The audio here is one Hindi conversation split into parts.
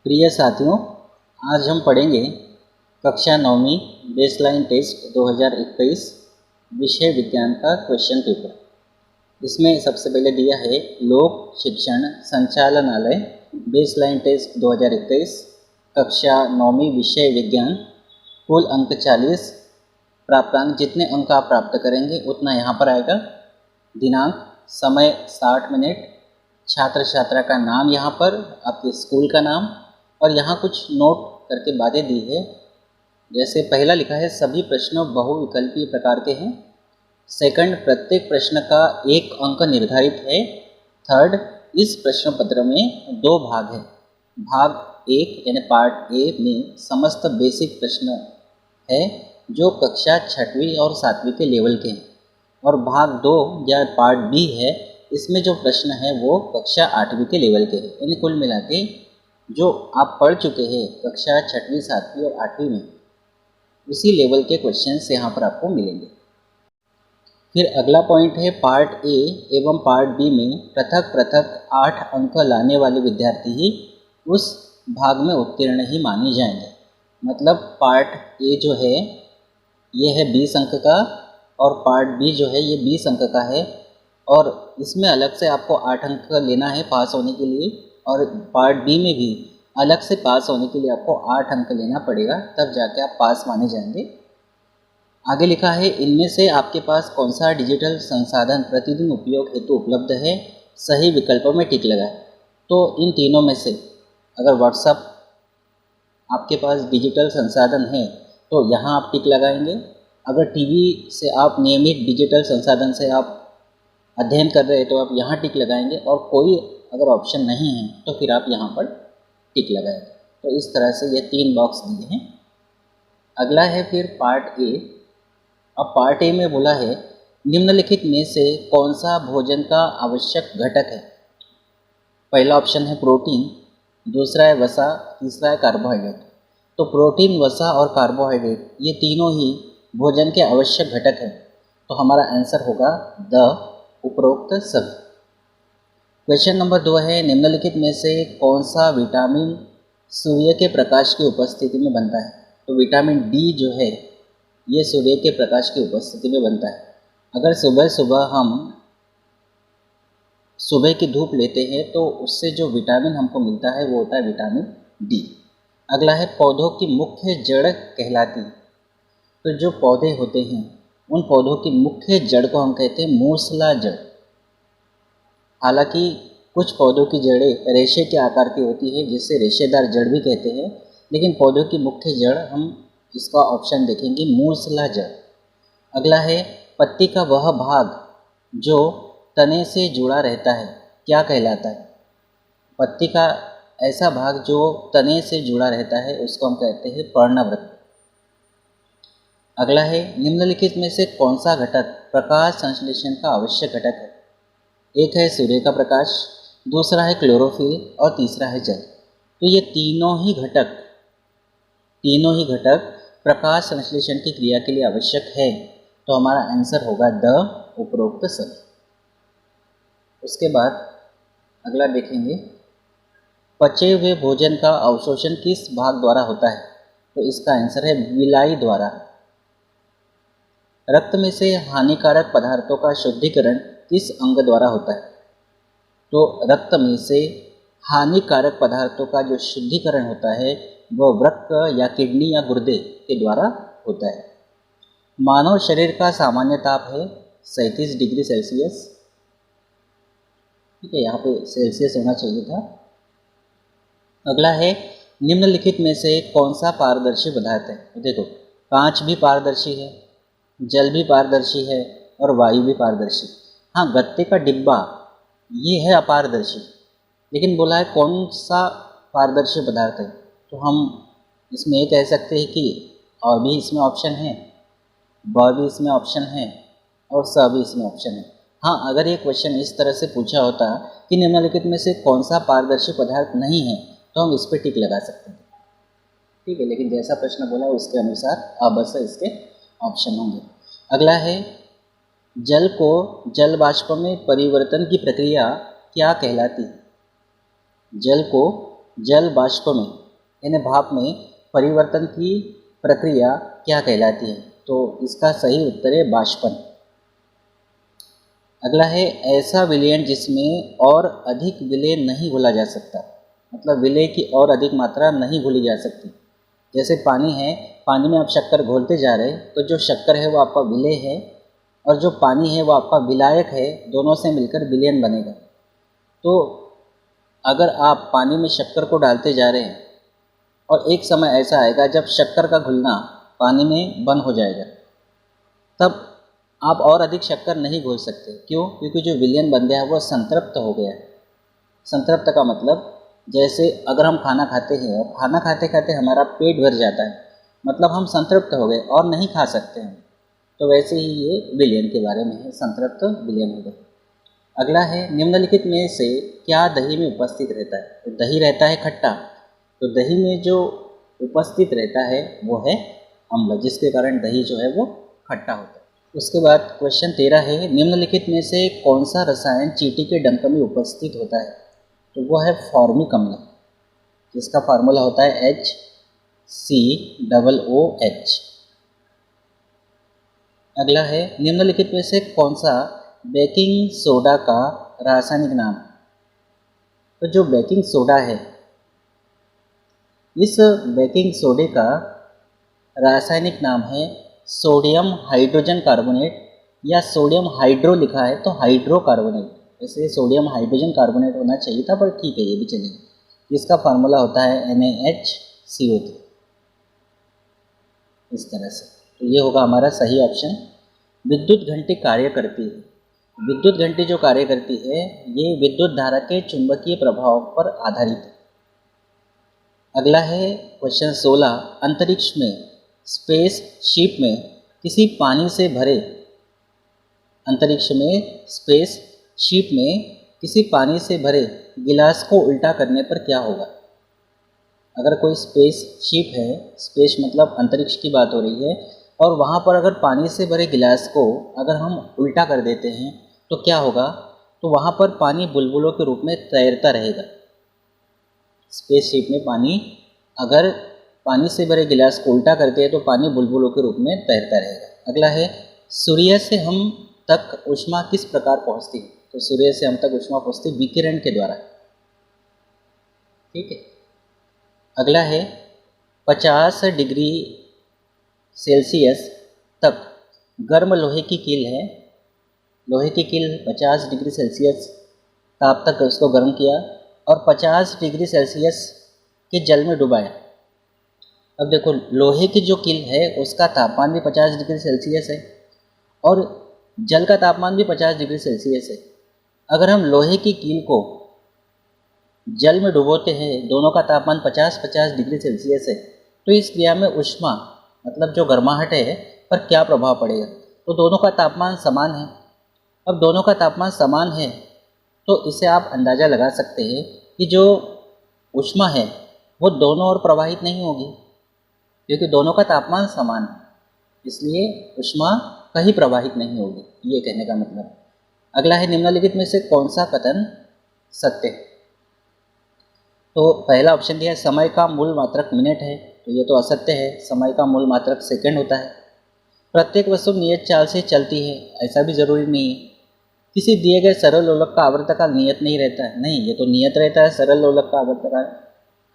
प्रिय साथियों, आज हम पढ़ेंगे कक्षा 9वीं बेसलाइन टेस्ट 2021 विषय विज्ञान का क्वेश्चन पेपर। इसमें सबसे पहले दिया है लोक शिक्षण संचालनालय बेसलाइन टेस्ट 2021 कक्षा 9वीं विषय विज्ञान। कुल अंक 40, प्राप्तांक जितने अंक आप प्राप्त करेंगे उतना यहाँ पर आएगा। दिनांक, समय 60 मिनट, छात्र छात्रा का नाम यहाँ पर, आपके स्कूल का नाम, और यहाँ कुछ नोट करके बातें दी है। जैसे पहला लिखा है सभी प्रश्न बहुविकल्पीय प्रकार के हैं। सेकंड, प्रत्येक प्रश्न का एक अंक निर्धारित है। थर्ड, इस प्रश्न पत्र में 2 भाग हैं। भाग 1 यानी पार्ट ए में समस्त बेसिक प्रश्न है जो कक्षा 6वीं और 7वीं के लेवल के हैं, और भाग 2 या पार्ट बी है, इसमें जो प्रश्न है वो कक्षा 8वीं के लेवल के हैं। यानी कुल मिला के जो आप पढ़ चुके हैं कक्षा 6वीं, 7वीं और 8वीं में, उसी लेवल के क्वेश्चंस यहाँ पर आपको मिलेंगे। फिर अगला पॉइंट है पार्ट ए एवं पार्ट बी में पृथक पृथक 8 अंक लाने वाले विद्यार्थी ही उस भाग में उत्तीर्ण ही माने जाएंगे। मतलब पार्ट ए जो है ये है 20 अंक का, और पार्ट बी जो है ये 20 अंक का है, और इसमें अलग से आपको 8 अंक लेना है पास होने के लिए, और पार्ट बी में भी अलग से पास होने के लिए आपको 8 अंक लेना पड़ेगा, तब जाके आप पास माने जाएंगे। आगे लिखा है इनमें से आपके पास कौन सा डिजिटल संसाधन प्रतिदिन उपयोग हेतु उपलब्ध है, सही विकल्पों में टिक लगाएं। तो इन तीनों में से अगर व्हाट्सएप आपके पास डिजिटल संसाधन है तो यहाँ आप टिक लगाएंगे। अगर टीवी से आप नियमित डिजिटल संसाधन से आप अध्ययन कर रहे हैं तो आप यहाँ टिक लगाएंगे, और कोई अगर ऑप्शन नहीं है तो फिर आप यहाँ पर टिक लगाएंगे। तो इस तरह से ये 3 बॉक्स दिए हैं। अगला है फिर पार्ट ए। अब पार्ट ए में बोला है निम्नलिखित में से कौन सा भोजन का आवश्यक घटक है। पहला ऑप्शन है प्रोटीन, दूसरा है वसा, तीसरा है कार्बोहाइड्रेट। तो प्रोटीन, वसा और कार्बोहाइड्रेट ये तीनों ही भोजन के आवश्यक घटक हैं। तो हमारा आंसर होगा द उपरोक्त सभी। क्वेश्चन नंबर 2 है निम्नलिखित में से कौन सा विटामिन सूर्य के प्रकाश की उपस्थिति में बनता है। तो विटामिन डी जो है ये सूर्य के प्रकाश की उपस्थिति में बनता है। अगर सुबह सुबह हम सुबह की धूप लेते हैं तो उससे जो विटामिन हमको मिलता है वो होता है विटामिन डी। अगला है पौधों की मुख्य जड़ कहलाती। तो जो पौधे होते हैं उन पौधों की मुख्य जड़ को हम कहते हैं मूसला जड़। हालांकि कुछ पौधों की जड़ें रेशे के आकार की होती है जिससे रेशेदार जड़ भी कहते हैं, लेकिन पौधों की मुख्य जड़ हम इसका ऑप्शन देखेंगे मूसला जड़। अगला है पत्ती का वह भाग जो तने से जुड़ा रहता है क्या कहलाता है। पत्ती का ऐसा भाग जो तने से जुड़ा रहता है उसको हम कहते हैं पर्णवृत्त। अगला है निम्नलिखित में से कौन सा घटक प्रकाश संश्लेषण का आवश्यक घटक है। एक है सूर्य का प्रकाश, दूसरा है क्लोरोफिल और तीसरा है जल। तो ये तीनों ही घटक प्रकाश संश्लेषण की क्रिया के लिए आवश्यक है। तो हमारा आंसर होगा द उपरोक्त सभी। उसके बाद अगला देखेंगे पचे हुए भोजन का अवशोषण किस भाग द्वारा होता है। तो इसका आंसर है विलाई द्वारा। रक्त में से हानिकारक पदार्थों का शुद्धिकरण किस अंग द्वारा होता है। तो रक्त में से हानिकारक पदार्थों का जो शुद्धिकरण होता है वह वृक्क या किडनी या गुर्दे के द्वारा होता है। मानव शरीर का सामान्य ताप है 37 डिग्री सेल्सियस। ठीक है, यहाँ पे सेल्सियस होना चाहिए था। अगला है निम्नलिखित में से कौन सा पारदर्शी पदार्थ है। तो देखो कांच भी पारदर्शी है, जल भी पारदर्शी है और वायु भी पारदर्शी। हाँ, गत्ते का डिब्बा ये है अपारदर्शी, लेकिन बोला है कौन सा पारदर्शी पदार्थ है। तो हम इसमें ये कह सकते हैं कि और भी इसमें ऑप्शन है, ब भी इसमें ऑप्शन है और स भी इसमें ऑप्शन है। हाँ, अगर ये क्वेश्चन इस तरह से पूछा होता कि निम्नलिखित में से कौन सा पारदर्शी पदार्थ नहीं है तो हम इस पर टिक लगा सकते हैं। ठीक है, लेकिन जैसा प्रश्न बोला उसके अनुसार अवश्य इसके ऑप्शन होंगे। अगला है जल को जल वाष्प में परिवर्तन की प्रक्रिया क्या कहलाती है। जल को जल बाष्प में यानी भाप में परिवर्तन की प्रक्रिया क्या कहलाती है? तो इसका सही उत्तर है बाष्पन। अगला है ऐसा विलयन जिसमें और अधिक विलय नहीं घोला जा सकता, मतलब विलय की और अधिक मात्रा नहीं घोली जा सकती। जैसे पानी है, पानी में आप शक्कर घोलते जा रहे तो जो शक्कर है वो आपका विलय है और जो पानी है वो आपका विलायक है, दोनों से मिलकर विलयन बनेगा। तो अगर आप पानी में शक्कर को डालते जा रहे हैं और एक समय ऐसा आएगा जब शक्कर का घुलना पानी में बंद हो जाएगा, तब आप और अधिक शक्कर नहीं घोल सकते। क्यों? क्योंकि जो विलयन बन गया है वो संतृप्त हो गया है। संतृप्त का मतलब जैसे अगर हम खाना खाते हैं और खाना खाते खाते हमारा पेट भर जाता है, मतलब हम संतृप्त हो गए और नहीं खा सकते हैं, तो वैसे ही ये विलयन के बारे में है, संतृप्त विलयन हो गए। अगला है निम्नलिखित में से क्या दही में उपस्थित रहता है? तो दही रहता है खट्टा, तो दही में जो उपस्थित रहता है वो है अम्ल, जिसके कारण दही जो है वो खट्टा होता है। उसके बाद क्वेश्चन 13 है निम्नलिखित में से कौन सा रसायन चींटी के डंक में उपस्थित होता है? तो वो है फॉर्मिक अम्ल, जिसका फार्मूला होता है HCOOH। अगला है निम्नलिखित में से कौन सा बेकिंग सोडा का रासायनिक नाम? तो जो बेकिंग सोडा है, इस बेकिंग सोडे का रासायनिक नाम है सोडियम हाइड्रोजन कार्बोनेट, या सोडियम हाइड्रो लिखा है तो हाइड्रोकार्बोनेट। वैसे सोडियम हाइड्रोजन कार्बोनेट होना चाहिए था, पर ठीक है ये भी चलेगा। इसका फार्मूला होता है NaHCO3। इस तरह से, तो ये होगा हमारा सही ऑप्शन। विद्युत घंटी कार्य करती है। विद्युत घंटी जो कार्य करती है ये विद्युत धारा के चुंबकीय प्रभाव पर आधारित है। अगला है क्वेश्चन 16 अंतरिक्ष में स्पेस शिप में किसी पानी से भरे अंतरिक्ष में स्पेस शिप में किसी पानी से भरे गिलास को उल्टा करने पर क्या होगा? अगर कोई स्पेस शिप है, स्पेस मतलब अंतरिक्ष की बात हो रही है, और वहाँ पर अगर पानी से भरे गिलास को अगर हम उल्टा कर देते हैं तो क्या होगा? तो वहाँ पर पानी बुलबुलों के रूप में तैरता रहेगा। स्पेसशिप में पानी, अगर पानी से भरे गिलास को उल्टा करते हैं तो पानी बुलबुलों के रूप में तैरता रहेगा। अगला है सूर्य से हम तक ऊष्मा किस प्रकार पहुँचती है? तो सूर्य से हम तक ऊष्मा पहुँचती विकिरण के द्वारा। ठीक है। अगला है 50 डिग्री सेल्सियस तक गर्म लोहे की कील है। लोहे की कील 50 डिग्री सेल्सियस ताप तक उसको गर्म किया और 50 डिग्री सेल्सियस के जल में डुबाया। अब देखो लोहे की जो कील है उसका तापमान भी 50 डिग्री सेल्सियस है और जल का तापमान भी 50 डिग्री सेल्सियस है। अगर हम लोहे की कील को जल में डुबोते हैं, दोनों का तापमान 50-50 डिग्री सेल्सियस है, तो इस क्रिया में ऊष्मा मतलब जो गर्माहट है पर क्या प्रभाव पड़ेगा? तो दोनों का तापमान समान है। अब दोनों का तापमान समान है तो इसे आप अंदाज़ा लगा सकते हैं कि जो ऊष्मा है वो दोनों ओर प्रवाहित नहीं होगी, क्योंकि दोनों का तापमान समान है, इसलिए ऊष्मा कहीं प्रवाहित नहीं होगी, ये कहने का मतलब। अगला है निम्नलिखित में से कौन सा कथन सत्य है? तो पहला ऑप्शन दिया है समय का मूल मात्रक मिनट है, तो ये तो असत्य है। समय का मूल मात्रक सेकंड होता है। प्रत्येक वस्तु नियत चाल से चलती है, ऐसा भी जरूरी नहीं है। किसी दिए गए सरल लोलक का आवर्तकाल नियत नहीं रहता है, नहीं, ये तो नियत रहता है सरल लोलक का आवर्तकाल।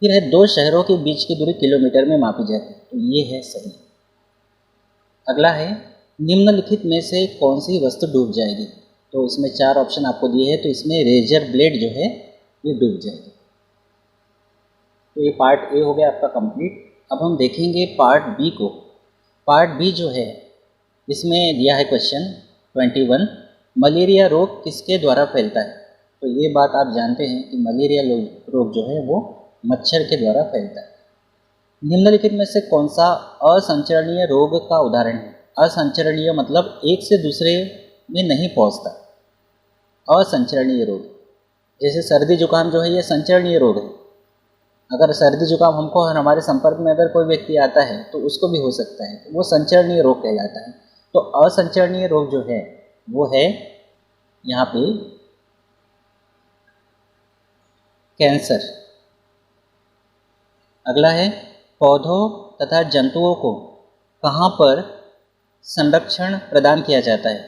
फिर है दो शहरों के बीच की दूरी किलोमीटर में मापी जाती है, तो ये है सही। अगला है निम्नलिखित में से कौन सी वस्तु डूब जाएगी? तो इसमें 4 ऑप्शन आपको दिए हैं, तो इसमें रेजर ब्लेड जो है ये डूब जाएगी। तो ये पार्ट ए हो गया आपका कंप्लीट। अब हम देखेंगे पार्ट बी को। पार्ट बी जो है इसमें दिया है क्वेश्चन 21 मलेरिया रोग किसके द्वारा फैलता है? तो ये बात आप जानते हैं कि मलेरिया रोग जो है वो मच्छर के द्वारा फैलता है। निम्नलिखित में से कौन सा असंचरणीय रोग का उदाहरण है? असंचरणीय मतलब एक से दूसरे में नहीं पहुंचता। असंचरणीय रोग जैसे सर्दी जुकाम जो है ये संचरणीय रोग है। अगर सर्दी जुकाम हमको और हमारे संपर्क में अगर कोई व्यक्ति आता है तो उसको भी हो सकता है, तो वो संचरणीय रोग कहलाता है। तो असंचरणीय रोग जो है वो है यहाँ पे कैंसर। अगला है पौधों तथा जंतुओं को कहाँ पर संरक्षण प्रदान किया जाता है।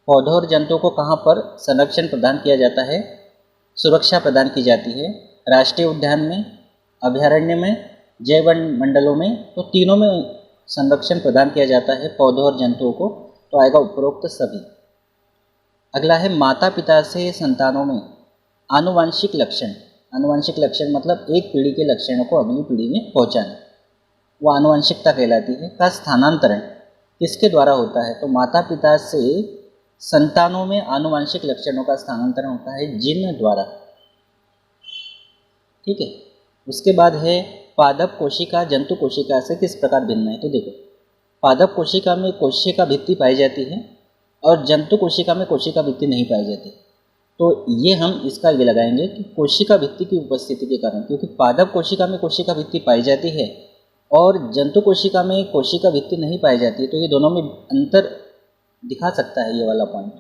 पौधों और जंतुओं को कहाँ पर संरक्षण प्रदान किया जाता है, सुरक्षा प्रदान की जाती है। राष्ट्रीय उद्यान में, अभयारण्य में, जैव मंडलों में, तो तीनों में संरक्षण प्रदान किया जाता है पौधों और जंतुओं को, तो आएगा उपरोक्त सभी। अगला है माता पिता से संतानों में आनुवंशिक लक्षण। आनुवंशिक लक्षण मतलब एक पीढ़ी के लक्षणों को अगली पीढ़ी में पहुंचाना, वो आनुवंशिकता कहलाती है। का स्थानांतरण किसके द्वारा होता है, तो माता पिता से संतानों में आनुवंशिक लक्षणों का स्थानांतरण होता है जीन द्वारा। ठीक है। उसके बाद है पादप कोशिका जंतु कोशिका से किस प्रकार भिन्न है। तो देखो, पादप कोशिका में कोशिका भित्ति पाई जाती है और जंतु कोशिका में कोशिका भित्ति नहीं पाई जाती। तो ये हम इसका ये लगाएंगे कि कोशिका भित्ति की उपस्थिति के कारण, क्योंकि पादप कोशिका में कोशिका भित्ति पाई जाती है और जंतु कोशिका में कोशिका भित्ति नहीं पाई जाती, तो ये दोनों में अंतर दिखा सकता है ये वाला पॉइंट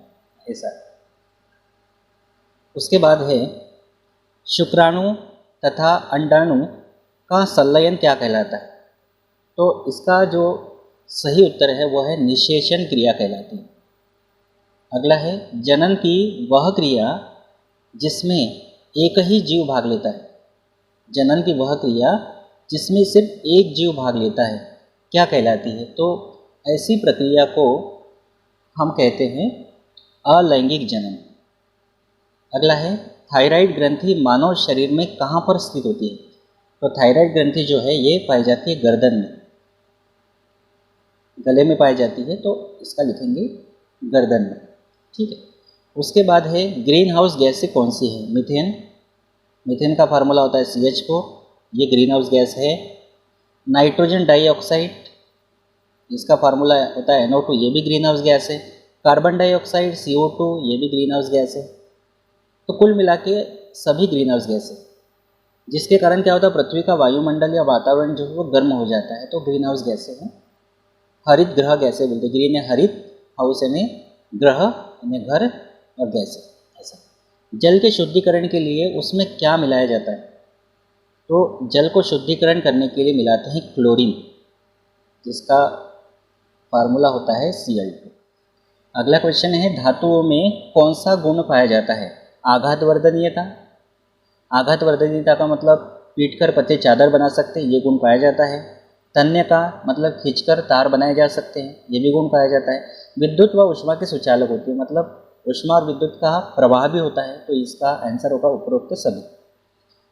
ऐसा। उसके बाद है शुक्राणु तथा अंडाणु का संलयन क्या कहलाता है। तो इसका जो सही उत्तर है वो है निषेचन क्रिया कहलाती है। अगला है जनन की वह क्रिया जिसमें एक ही जीव भाग लेता है। जनन की वह क्रिया जिसमें सिर्फ एक जीव भाग लेता है क्या कहलाती है। तो ऐसी प्रक्रिया को हम कहते हैं अलैंगिक जनन। अगला है थायराइड ग्रंथि मानव शरीर में कहाँ पर स्थित होती है। तो थायराइड ग्रंथि जो है ये पाई जाती है गर्दन में, गले में पाई जाती है, तो इसका लिखेंगे गर्दन में। ठीक है। उसके बाद है ग्रीन हाउस गैस से कौन सी है। मीथेन। मीथेन का फार्मूला होता है CH4, ये ग्रीन हाउस गैस है। नाइट्रोजन डाइऑक्साइड, इसका फार्मूला होता है NO2, ये भी ग्रीन हाउस गैस है। कार्बन डाइऑक्साइड CO2, ये भी ग्रीन हाउस गैस है। तो कुल मिला के सभी ग्रीन हाउस गैस है, जिसके कारण क्या होता है, पृथ्वी का वायुमंडल या वातावरण जो है वो गर्म हो जाता है, तो ग्रीन हाउस गैसें हैं। हरित ग्रह गैसें बोलते हैं। ग्रीन है हरित, हाउस यानी ग्रह यानी घर, और गैस ऐसा। जल के शुद्धिकरण के लिए उसमें क्या मिलाया जाता है। तो जल को शुद्धिकरण करने के लिए मिलाते हैं क्लोरीन, जिसका फार्मूला होता है Cl2। अगला क्वेश्चन है धातुओं में कौन सा गुण पाया जाता है। आघातवर्धनीयता। आघातवर्धनीयता का मतलब पीटकर पत्ते चादर बना सकते हैं, ये गुण पाया जाता है। तन्य का मतलब खींचकर तार बनाए जा सकते हैं, ये भी गुण पाया जाता है। विद्युत व ऊष्मा के सुचालक होती है, मतलब ऊष्मा और विद्युत का प्रवाह भी होता है, तो इसका आंसर होगा उपरोक्त सभी।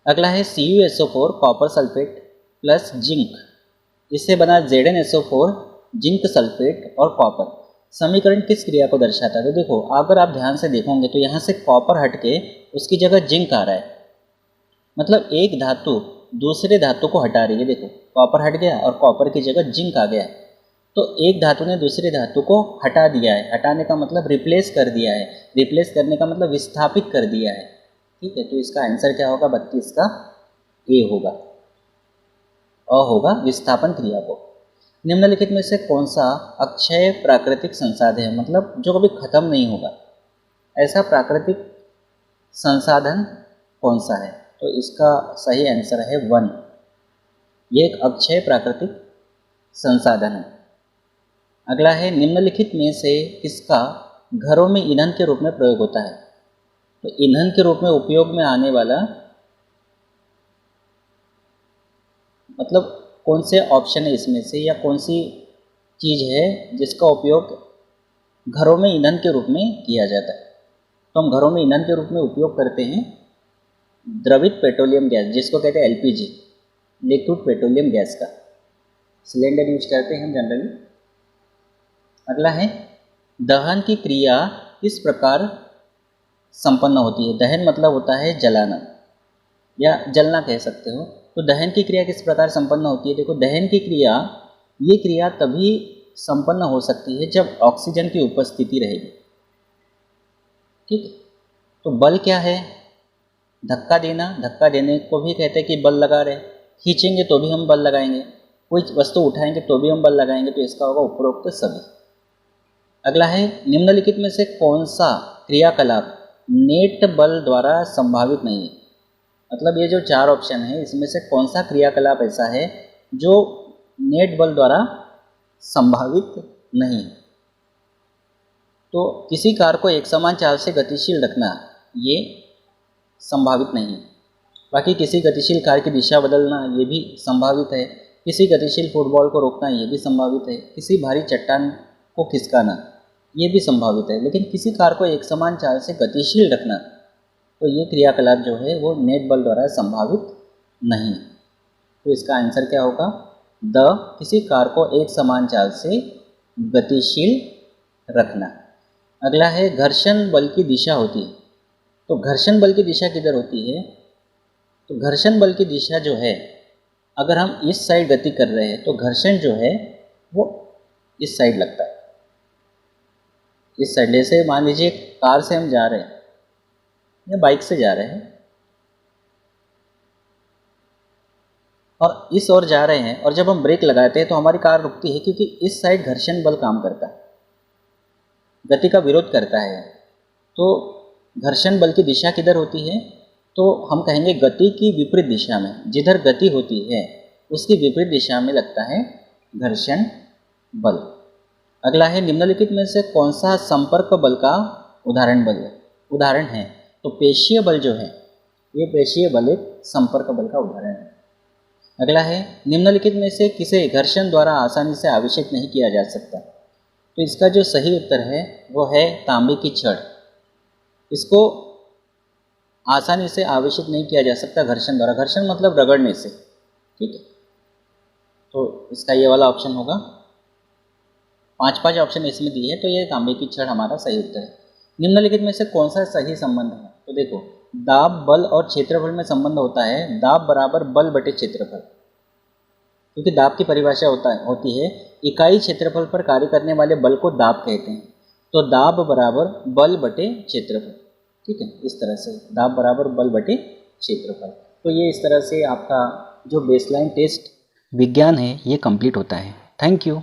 अगला है CuSO4 copper sulphate plus zinc, इससे बना ZnSO4 जिंक सल्फेट और कॉपर। समीकरण किस क्रिया को दर्शाता है। तो देखो, अगर आप ध्यान से देखोगे तो यहाँ से कॉपर हट के उसकी जगह जिंक आ रहा है, मतलब एक धातु दूसरे धातु को हटा रही है। देखो, कॉपर हट गया और कॉपर की जगह जिंक आ गया, तो एक धातु ने दूसरे धातु को हटा दिया है। हटाने का मतलब रिप्लेस कर दिया है, रिप्लेस करने का मतलब विस्थापित कर दिया है। ठीक है, तो इसका आंसर क्या होगा, 32 का A होगा। अ होगा विस्थापन क्रिया को। निम्नलिखित में से कौन सा अक्षय प्राकृतिक संसाधन है, मतलब जो कभी खत्म नहीं होगा, ऐसा प्राकृतिक संसाधन कौन सा है। तो इसका सही आंसर है वन, ये एक अक्षय प्राकृतिक संसाधन है। अगला है निम्नलिखित में से किसका घरों में ईंधन के रूप में प्रयोग होता है। तो ईंधन के रूप में उपयोग में आने वाला मतलब कौन से ऑप्शन है इसमें से, या कौन सी चीज़ है जिसका उपयोग घरों में ईंधन के रूप में किया जाता है। तो हम घरों में ईंधन के रूप में उपयोग करते हैं द्रवित पेट्रोलियम गैस, जिसको कहते हैं LPG, लिक्विड पेट्रोलियम गैस का सिलेंडर यूज करते हैं हम जनरली। अगला है दहन की क्रिया किस प्रकार संपन्न होती है। दहन मतलब होता है जलाना या जलना कह सकते हो। तो दहन की क्रिया किस प्रकार संपन्न होती है। देखो, दहन की क्रिया, ये क्रिया तभी संपन्न हो सकती है जब ऑक्सीजन की उपस्थिति रहेगी। ठीक है, तो बल क्या है, धक्का देना, धक्का देने को भी कहते हैं कि बल लगा रहे। खींचेंगे तो भी हम बल लगाएंगे, कोई वस्तु उठाएंगे तो भी हम बल लगाएंगे, तो इसका होगा उपरोक्त सभी। अगला है निम्नलिखित में से कौन सा क्रियाकलाप नेट बल द्वारा संभावित नहीं है। मतलब ये जो 4 ऑप्शन है इसमें से कौन सा क्रियाकलाप ऐसा है जो नेट बल द्वारा संभावित नहीं है। तो किसी कार को एक समान चाल से गतिशील रखना ये संभावित नहीं है। बाकी किसी गतिशील कार की दिशा बदलना ये भी संभावित है। किसी गतिशील फुटबॉल को रोकना ये भी संभावित है। किसी भारी चट्टान को खिसकाना ये भी संभावित है। लेकिन किसी कार को एक समान चाल से गतिशील रखना तो ये क्रियाकलाप जो है वो नेट बल द्वारा संभावित नहीं है। तो इसका आंसर क्या होगा? किसी कार को एक समान चाल से गतिशील रखना। अगला है घर्षण बल की दिशा होती है। तो घर्षण बल की दिशा किधर होती है? तो घर्षण बल की दिशा जो है, अगर हम इस साइड गति कर रहे हैं तो घर्षण जो है वो इस साइड लगता है, इस साइड। जैसे मान लीजिए कार से हम जा रहे हैं या बाइक से जा रहे हैं और इस ओर जा रहे हैं, और जब हम ब्रेक लगाते हैं तो हमारी कार रुकती है क्योंकि इस साइड घर्षण बल काम करता है, गति का विरोध करता है। तो घर्षण बल की दिशा किधर होती है? तो हम कहेंगे गति की विपरीत दिशा में। जिधर गति होती है उसकी विपरीत दिशा में लगता है घर्षण बल। अगला है निम्नलिखित में से कौन सा संपर्क बल का उदाहरण है? तो पेशीय बल जो है, ये पेशीय बल एक संपर्क बल का उदाहरण है। अगला है निम्नलिखित में से किसे घर्षण द्वारा आसानी से आवेशित नहीं किया जा सकता? तो इसका जो सही उत्तर है वो है तांबे की छड़। इसको आसानी से आवेशित नहीं किया जा सकता घर्षण द्वारा। घर्षण मतलब रगड़ने से, ठीक है। तो इसका ये वाला ऑप्शन होगा। 5 ऑप्शन इसमें दिए हैं, तो ये तांबे की छड़ हमारा सही उत्तर है। निम्नलिखित में से कौन सा सही संबंध है? तो देखो, दाब, बल और क्षेत्रफल में संबंध होता है दाब बराबर बल बटे क्षेत्रफल। क्योंकि दाब की परिभाषा होती है इकाई क्षेत्रफल पर कार्य करने वाले बल को दाब कहते हैं। तो दाब बराबर बल बटे क्षेत्रफल, ठीक है। इस तरह से दाब बराबर बल बटे क्षेत्रफल। तो ये इस तरह से आपका जो बेसलाइन टेस्ट विज्ञान है ये कंप्लीट होता है। Thank you.